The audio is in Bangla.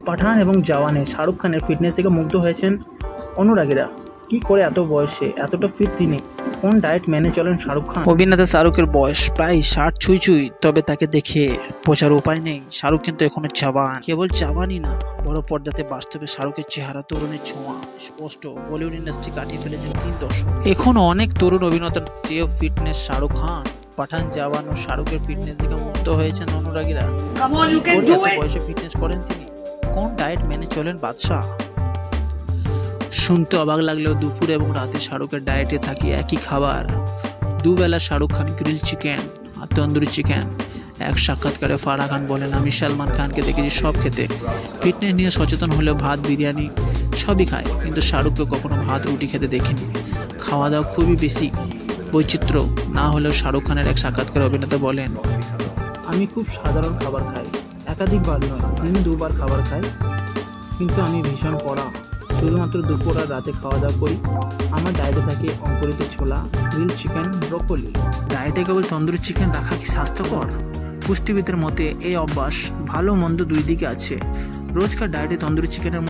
পাঠান এবং জওয়ানে শাহরুখ খানের ফিটনেস থেকে মুগ্ধ হয়েছেন অনুরাগীরা। কি করে এত বয়সে এতটা ফিট তিনি? কোন ডায়েট মেনে চলেন শাহরুখ খান? অভিনেতা শাহরুখের বয়স প্রায় 60 ছুঁই, তবে তাকে দেখে বোঝার উপায় নেই শাহরুখ কিন্তু এখনো জওয়ান। কেবল জওয়ানই না, বড় পর্দাতে বাস্তবে শাহরুখের চেহারা, তরুণের ছোঁয়া স্পষ্ট। বলিউড ইন্ডাস্ট্রি কাটিয়ে ফেলেছেন 3 দশক। এখনো অনেক তরুণ অভিনেতার চেয়েও ফিটনেস শাহরুখ খান। পাঠান, জওয়ান ও শাহরুখের ফিটনেস দেখে মুগ্ধ হয়েছেন অনুরাগীরা। এত বয়সে ফিটনেস করেন তিনি? কোন ডায়েট মেনে চলেন বাদশা? শুনতে অবাক লাগলেও দুপুর এবং রাতে শাহরুখের ডায়েটে থাকে একই খাবার। দুবেলা শাহরুখ খান গ্রিল চিকেন আর তন্দুরি চিকেন। এক সাক্ষাৎকারে ফারাহ খান বলেন, আমি সলমান খানকে দেখেছি সব খেতে, ফিটনেস নিয়ে সচেতন হলেও ভাত বিরিয়ানি সবই খায়, কিন্তু শাহরুখকে কখনো ভাত রুটি খেতে দেখিনি। খাওয়া দাওয়া খুবই বেশি বৈচিত্র্য না হলেও শাহরুখ খানের এক সাক্ষাৎকারে অভিনেতা বলেন, আমি খুব সাধারণ খাবার খাই, একাধিকবার নয়, দিনে 2 বার খাবার খাই, কিন্তু আমি ভীষণ কড়া। শুধুমাত্র দুপুর আর রাতে খাওয়া দাওয়া করি। আমার ডায়েটে থাকে অঙ্কুরিত ছোলা, গ্রিল চিকেন, ব্রোকলি। ডায়েটে কেবল তন্দুরি চিকেন রাখা কি স্বাস্থ্যকর? পুষ্টিবিদের মতে এই অভ্যাস ভালো মন্দ দুই দিকে আছে। রোজকার ডায়েটে তন্দুরি চিকেনের